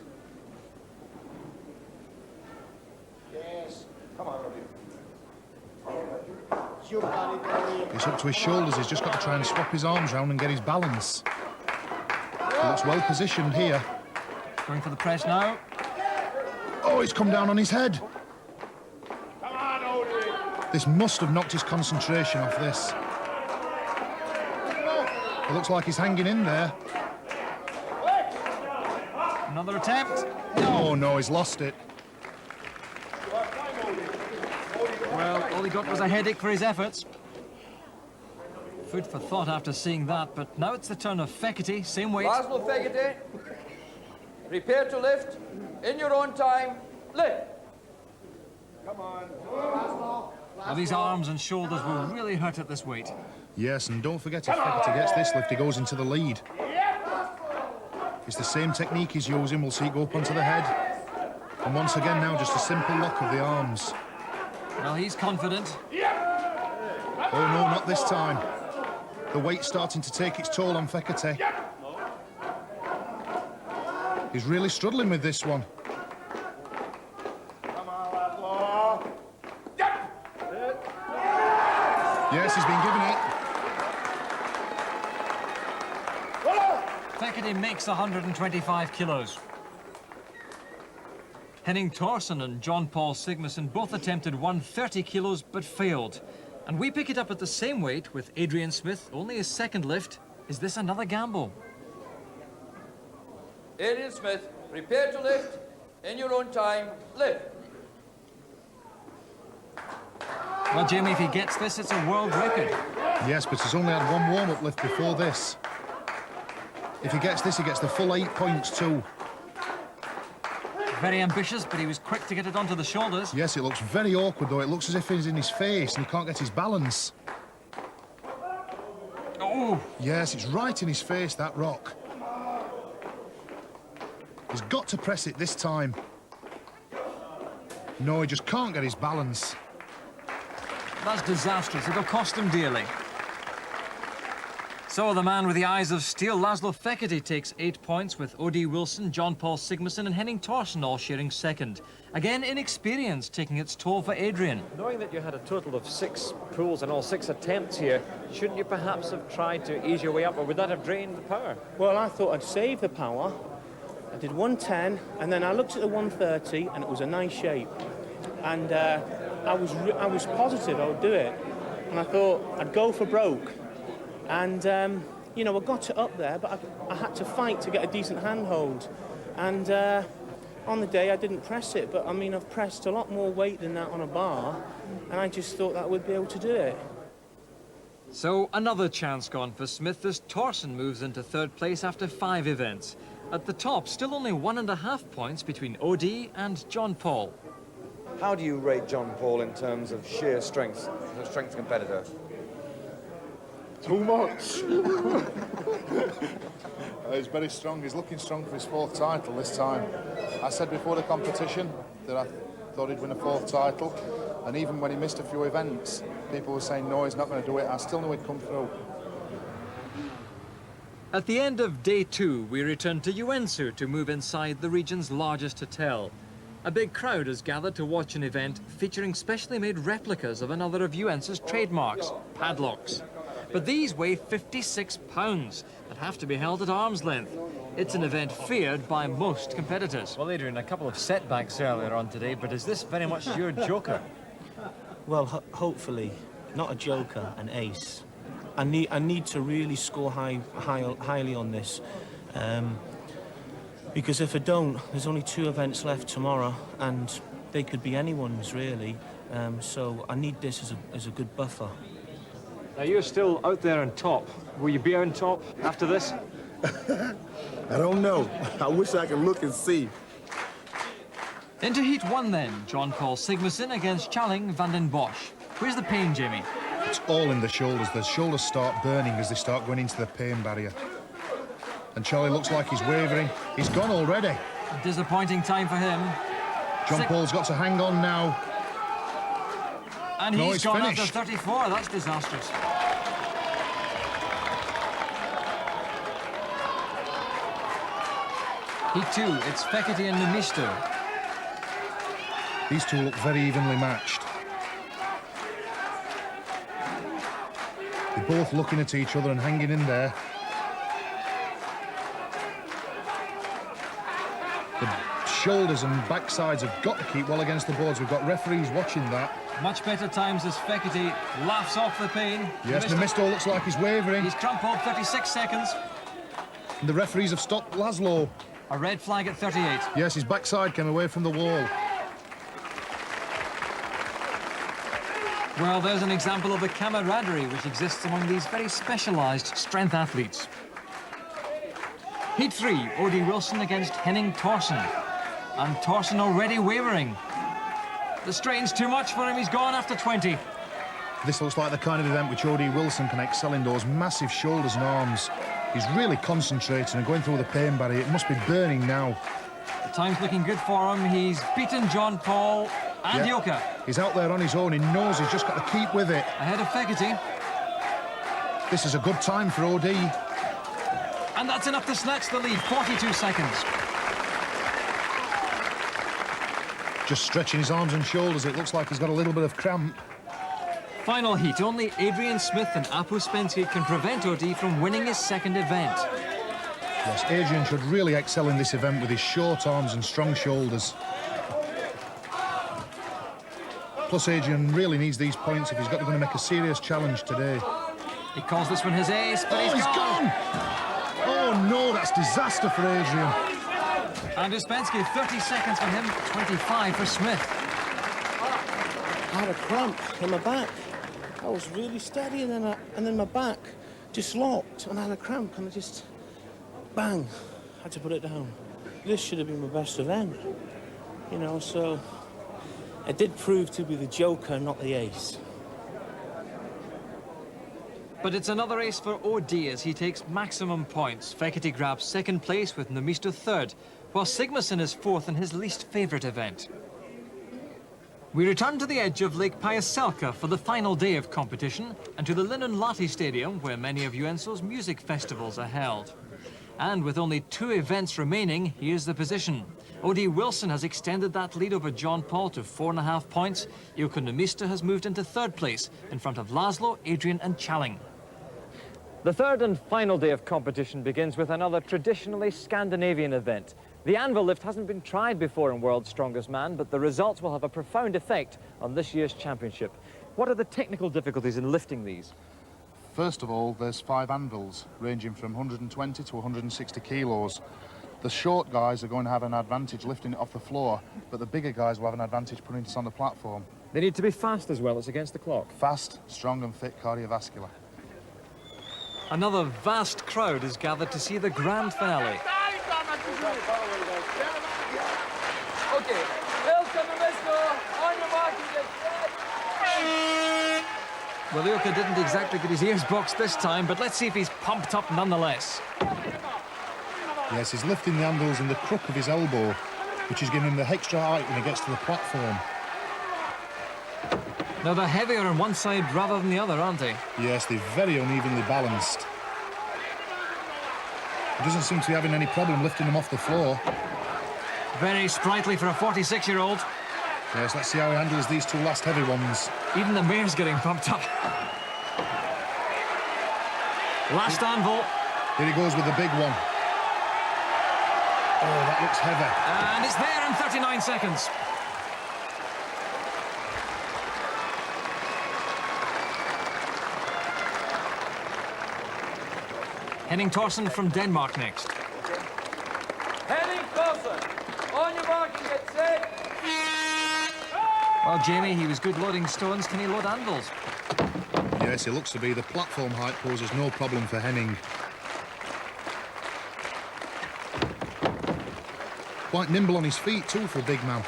It's up to his shoulders. He's just got to try and swap his arms round and get his balance. He looks well positioned here.
Going for the press now.
Oh, he's come down on his head. This must have knocked his concentration off this. It looks like he's hanging in there.
Another attempt.
Oh, no, he's lost it.
Well, all he got was a headache for his efforts. Food for thought after seeing that, but now it's the turn of Fekete, same weight.
Lazlo Fekete, prepare to lift. In your own time, lift. Come on.
Well, these arms and shoulders will really hurt at this weight.
Yes, and don't forget, if Fekete gets this lift, he goes into the lead. It's the same technique he's using. We'll see it go up onto the head. And once again now, just a simple lock of the arms.
Well, he's confident.
Oh, no, not this time. The weight's starting to take its toll on Fekete. He's really struggling with this one. Yes, he's been given it.
Fekete makes 125 kilos. Henning Thorsen and Jon Pall Sigmarsson both attempted 130 kilos but failed. And we pick it up at the same weight with Adrian Smith, only his second lift. Is this another gamble?
Adrian Smith, prepare to lift. In your own time, lift.
Well, Jamie, if he gets this, it's a world record.
Yes, but he's only had one warm-up lift before this. If he gets this, he gets the full 8 points too.
Very ambitious, but he was quick to get it onto the shoulders.
Yes, it looks very awkward, though. It looks as if he's in his face and he can't get his balance.
Oh!
Yes, it's right in his face, that rock. He's got to press it this time. No, he just can't get his balance.
That's disastrous. It'll cost him dearly. So the man with the eyes of steel, Lazlo Fekete, takes 8 points, with O.D. Wilson, Jon Pall Sigmarsson and Henning Thorsen all sharing second. Again, inexperience taking its toll for Adrian.
Knowing that you had a total of 6 pulls and all 6 attempts here, shouldn't you perhaps have tried to ease your way up, or would that have drained the power?
Well, I thought I'd save the power. I did 110, and then I looked at the 130, and it was a nice shape. And I was positive I would do it. And I thought I'd go for broke. And, you know, I got it up there, but I had to fight to get a decent handhold. And on the day, I didn't press it, but, I mean, I've pressed a lot more weight than that on a bar, and I just thought that I would be able to do it.
So another chance gone for Smith as Thorsen moves into third place after 5 events. At the top, still only 1.5 points between O.D. and Jon Pall.
How do you rate Jon Pall in terms of sheer strength, as a strength competitor?
Too much.
He's very strong. He's looking strong for his 4th title this time. I said before the competition that I thought he'd win a 4th title, and even when he missed a few events, people were saying, no, he's not going to do it. I still knew he'd come through.
At the end of day 2, we return to Joensuu to move inside the region's largest hotel. A big crowd has gathered to watch an event featuring specially made replicas of another of Joensuu's trademarks, padlocks. But these weigh 56 pounds and have to be held at arm's length. It's an event feared by most competitors.
Well, Adrian, a couple of setbacks earlier on today, but is this very much your joker?
Well, hopefully, not a joker, an ace. I need to really score highly on this. Because if I don't, there's only 2 events left tomorrow, and they could be anyone's, really. So I need this as a good buffer.
Now, you're still out there on top. Will you be on top after this?
I don't know. I wish I could look and see.
Into heat 1 then, Jon Pall Sigmarsson against Tjalling van den Bosch. Where's the pain, Jamie?
It's all in the shoulders. The shoulders start burning as they start going into the pain barrier. And Charlie looks like he's wavering. He's gone already.
A disappointing time for him.
Jon Pall's got to hang on now.
And
No,
he's gone
finished.
after 34. That's disastrous. Heat 2, it's Fekete and Nummisto.
These two look very evenly matched. They're both looking at each other and hanging in there. The shoulders and backsides have got to keep well against the boards. We've got referees watching that.
Much better times as Fekete laughs off the pain.
Yes, Nummisto looks like he's wavering.
He's crumpled 36 seconds.
And the referees have stopped Lazlo.
A red flag at 38.
Yes, his backside came away from the wall.
Well, there's an example of the camaraderie which exists among these very specialised strength athletes. Heat 3, O.D. Wilson against Henning Thorsen. And Thorsen already wavering. The strain's too much for him, he's gone after 20.
This looks like the kind of event which O.D. Wilson can excel in, those massive shoulders and arms. He's really concentrating and going through the pain barrier. It must be burning now.
The time's looking good for him. He's beaten Jon Pall and Ilka.
He's out there on his own. He knows he's just got to keep with it.
Ahead of Fekete.
This is a good time for O.D.
And that's enough to snatch the lead, 42 seconds.
Just stretching his arms and shoulders. It looks like he's got a little bit of cramp.
Final heat, only Adrian Smith and Aap Uspenski can prevent O.D. from winning his second event.
Yes, Adrian should really excel in this event with his short arms and strong shoulders. Plus, Adrian really needs these points if he's going to make a serious challenge today.
He calls this one his ace, but
he's gone! Oh no, that's disaster for Adrian.
And Uspenski, 30 seconds for him, 25 for Smith.
I had a cramp in my back. I was really steady, and then my back just locked, and I had a cramp, and I just, bang, had to put it down. This should have been my best event, you know, so it did prove to be the joker, not the ace.
But it's another ace for O.D. as he takes maximum points. Fekete grabs second place with Nummisto third, while Sigmarsson is fourth in his least favourite event. We return to the edge of Lake Päijäselkä for the final day of competition and to the Linnunlahti Stadium where many of Joensuu's music festivals are held. And with only 2 events remaining, here's the position. O.D. Wilson has extended that lead over Jon Pall to 4.5 points. Ikka Nummisto has moved into third place in front of Lazlo, Adrian and Tjalling. The third and final day of competition begins with another traditionally Scandinavian event. The anvil lift hasn't been tried before in World's Strongest Man, but the results will have a profound effect on this year's championship. What are the technical difficulties in lifting these?
First of all, there's 5 anvils, ranging from 120 to 160 kilos. The short guys are going to have an advantage lifting it off the floor, but the bigger guys will have an advantage putting it on the platform.
They need to be fast as well, it's against the clock.
Fast, strong and fit cardiovascular.
Another vast crowd is gathered to see the grand finale.
Okay, Ilka Nummisto, on your mark and get set.
Well, Ilka didn't exactly get his ears boxed this time, but let's see if he's pumped up nonetheless.
Yes, he's lifting the anvils in the crook of his elbow, which is giving him the extra height when he gets to the platform.
Now, they're heavier on one side rather than the other, aren't they?
Yes, they're very unevenly balanced. He doesn't seem to be having any problem lifting them off the floor.
Very sprightly for a 46-year-old.
Yes, let's see how he handles these 2 last heavy ones.
Even the mare's getting pumped up. Last anvil.
Here he goes with the big one. Oh, that looks heavy.
And it's there in 39 seconds. Henning Thorsen from Denmark next.
Henning Thorsen, on your mark and get set.
Well, Jamie, he was good loading stones. Can he load anvils?
Yes, it looks to be. The platform height poses no problem for Henning. quite nimble on his feet too for a big man.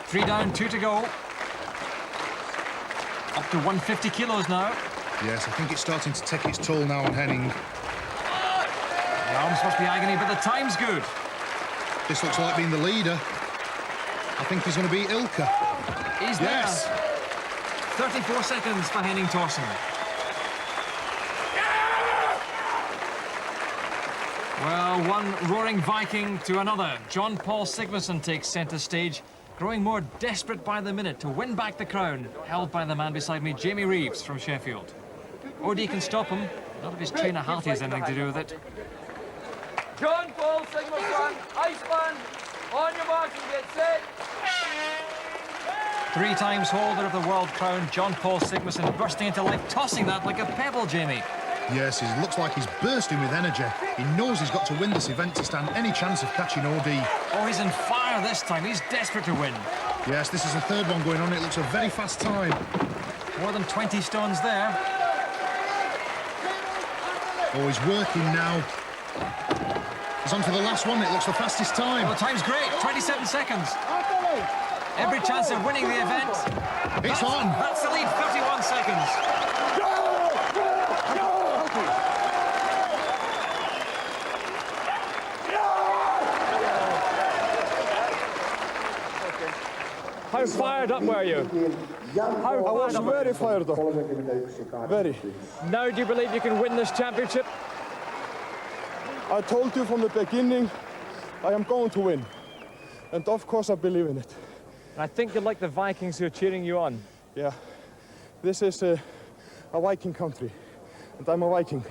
3 down, 2 to go. Up to 150 kilos now.
Yes, I think it's starting to take its toll now on Henning.
The arms must be agony, but the time's good.
This looks like being the leader. I think he's going to beat Ilka.
He's
yes.
there. 34 seconds for Henning Thorsen. Well, one roaring Viking to another. Jon Pall Sigmarsson takes centre stage, growing more desperate by the minute to win back the crown, held by the man beside me, Jamie Reeves from Sheffield. OD can stop him. None of his trainer Halti has anything to do with it.
Jon Pall Sigmarsson, Iceland, on your marks and get set.
3 times holder of the world crown, Jon Pall Sigmarsson bursting into life, tossing that like a pebble, Jamie.
Yes, it looks like he's bursting with energy. He knows he's got to win this event to stand any chance of catching OD.
Oh, he's on fire this time. He's desperate to win.
Yes, this is the 3rd one going on. It looks a very fast time.
More than 20 stones there.
Oh, he's working now. He's on to the last one. It looks the fastest time.
Well, the time's great. 27 seconds. Every chance of winning the event.
It's on.
That's the lead. 31 seconds. How fired up were you?
I was very fired up. Very.
Now do you believe you can win this championship?
I told you from the beginning, I am going to win. And of course I believe in it.
I think you're like the Vikings who are cheering you on.
Yeah. This is a Viking country. And I'm a Viking.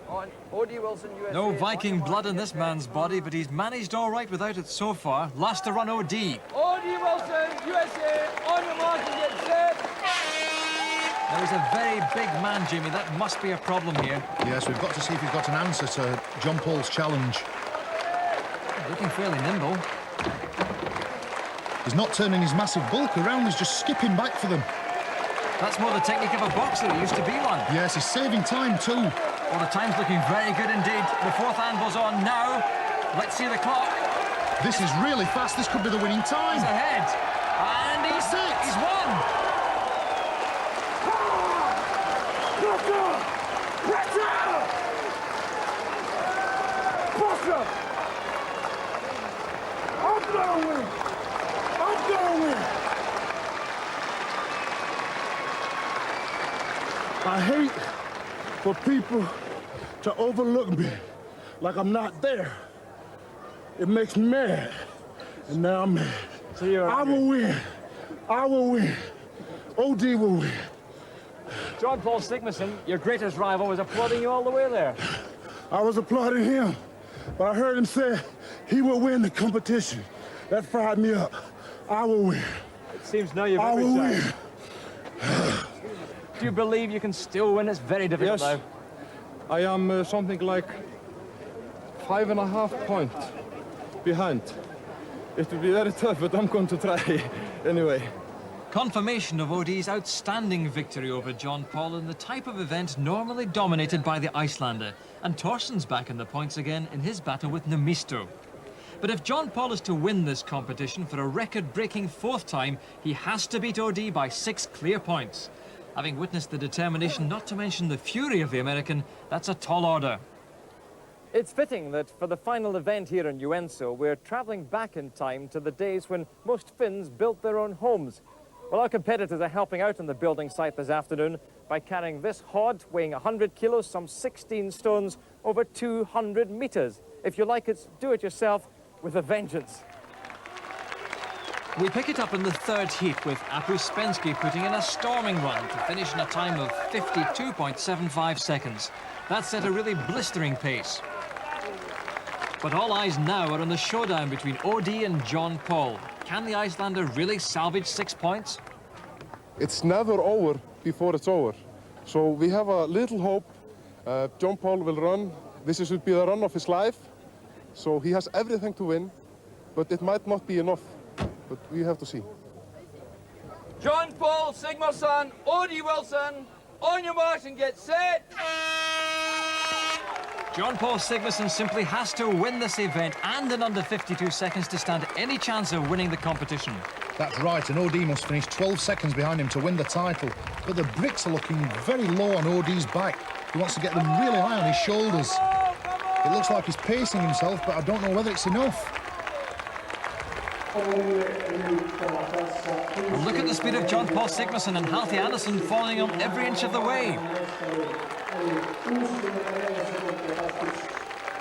On OD Wilson, USA.
No Viking blood in this man's body, but he's managed all right without it so far. Last to run OD.
OD Wilson, USA, on your marks and get set.
Now he's a very big man, Jamie. That must be a problem here.
Yes, we've got to see if he's got an answer to Jon Pall's challenge.
Looking fairly nimble.
He's not turning his massive bulk around, he's just skipping back for them.
That's more the technique of a boxer. He used to be one.
Yes, he's saving time too.
Well, the time's looking very good indeed. The 4th anvil's on now. Let's see the clock.
This is really fast. This could be the winning time.
He's ahead. And he's won.
I'm gonna win. I'm gonna win. I hate for people to overlook me like I'm not there. It makes me mad. And now I'm mad.
So I
will win. I will win. OD will win.
Jon Pall Sigmarsson, your greatest rival, was applauding you all the way there.
I was applauding him, but I heard him say he will win the competition. That fired me up. I will win.
It seems now you've
I will win.
Do you believe you can still win? It's very difficult now.
I am something like 5.5 points behind. It will be very tough, but I'm going to try anyway.
Confirmation of OD's outstanding victory over Jon Pall in the type of event normally dominated by the Icelander. And Thorsen's back in the points again in his battle with Nummisto. But if Jon Pall is to win this competition for a record-breaking 4th time, he has to beat OD by 6 clear points. Having witnessed the determination, not to mention the fury of the American, that's a tall order. It's fitting that for the final event here in Joensuu, we're travelling back in time to the days when most Finns built their own homes. Well, our competitors are helping out on the building site this afternoon by carrying this hod weighing 100 kilos, some 16 stones, over 200 metres. If you like, it's do-it-yourself with a vengeance. We pick it up in the 3rd heat with Aap Uspenski putting in a storming run to finish in a time of 52.75 seconds. That's at a really blistering pace. But all eyes now are on the showdown between OD and Jon Pall. Can the Icelander really salvage 6 points?
It's never over before it's over. So we have a little hope. Jon Pall will run. This should be the run of his life. So he has everything to win, but it might not be enough. But we have to see.
Jon Pall Sigmarsson, OD Wilson, on your marks and get set.
Jon Pall Sigmarsson simply has to win this event and in under 52 seconds to stand any chance of winning the competition.
That's right, and OD must finish 12 seconds behind him to win the title. But the bricks are looking very low on OD's back. He wants to get them really high on his shoulders. It looks like he's pacing himself, but I don't know whether it's enough.
And look at the speed of Jon Pall Sigmarsson and Halti Andersson following him every inch of the way.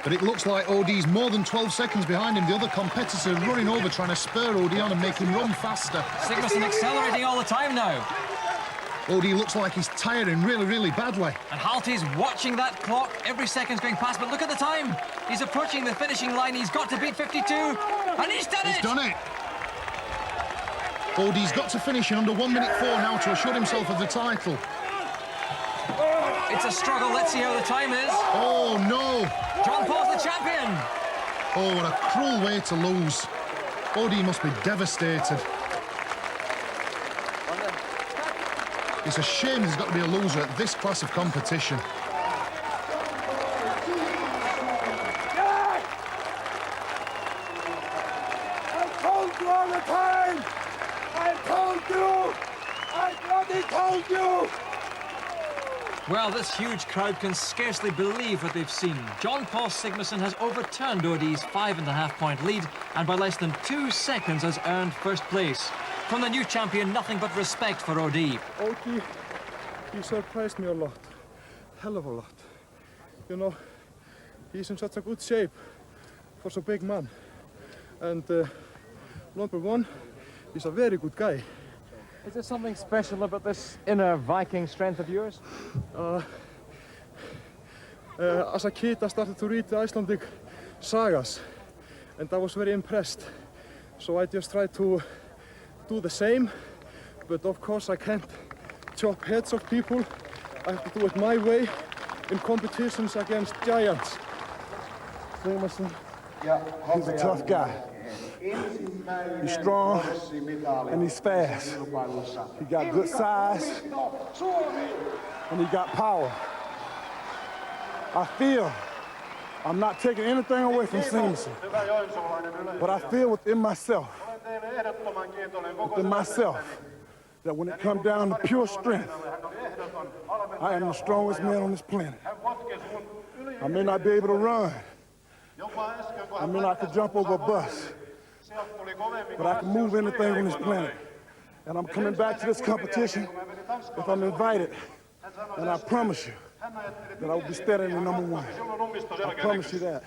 But it looks like OD's more than 12 seconds behind him. The other competitor running over, trying to spur OD on and make him run faster.
Sigmarsson accelerating all the time now.
OD looks like he's tiring really badly.
And Halti's watching that clock. Every second's going past, but look at the time. He's approaching the finishing line. He's got to beat 52. And he's done it!
He's done it! OD's got to finish in under 1 minute 4 now to assure himself of the title.
It's a struggle. Let's see how the time is.
Oh, no!
Jon Pall's the champion!
Oh, what a cruel way to lose. OD must be devastated. It's a shame there's got to be a loser at this class of competition.
I told you all the time! I told you! I bloody told you!
Well, this huge crowd can scarcely believe what they've seen. Jon Pall Sigmarsson has overturned OD's 5.5-point lead and by less than 2 seconds has earned first place. From the new champion, nothing but respect for OD.
OD, he surprised me a lot. Hell of a lot. You know, he's in such a good shape for so big man. And number one, he's a very good guy.
Is there something special about this inner Viking strength of yours?
As a kid, I started to read the Icelandic sagas, and I was very impressed. So I just tried to do the same, but of course I can't chop heads of people. I have to do it my way in competitions against giants. Sigmarsson,
He's a tough guy. He's strong and he's fast. He got good size and he got power. I feel I'm not taking anything away from Sigmarsson, but I feel within myself that when it comes down to pure strength, I am the strongest man on this planet. I may not be able to run. I may not could jump over a bus, but I can move anything on this planet. And I'm coming back to this competition if I'm invited. And I promise you that I will be standing in #1. I promise you that.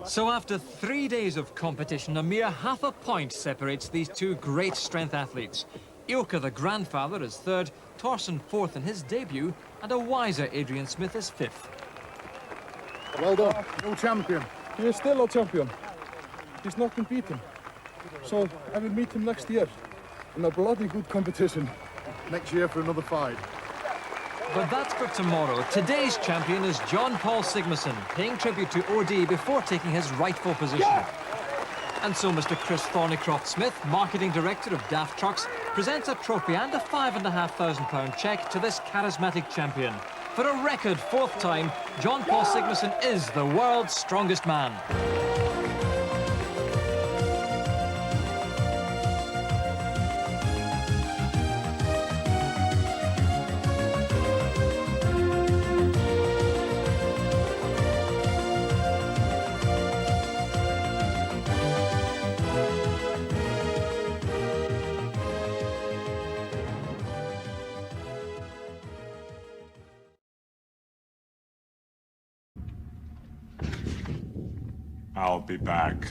So after 3 days of competition, a mere half a point separates these two great strength athletes. Ilka, the grandfather, is third, Thorsen fourth in his debut, and a wiser Adrian Smith is fifth.
Well done, new champion.
he is still a champion. He's not been beaten. So I will meet him next year in a bloody good competition.
Next year for another fight.
But that's for tomorrow. Today's champion is Jon Pall Sigmarsson, paying tribute to OD before taking his rightful position. And so Mr. Chris Thornycroft Smith, marketing director of Daft Trucks, presents a trophy and a £5,500 cheque to this charismatic champion. For a record fourth time, Jon Pall Sigmarsson is the world's strongest man.
I'll be back.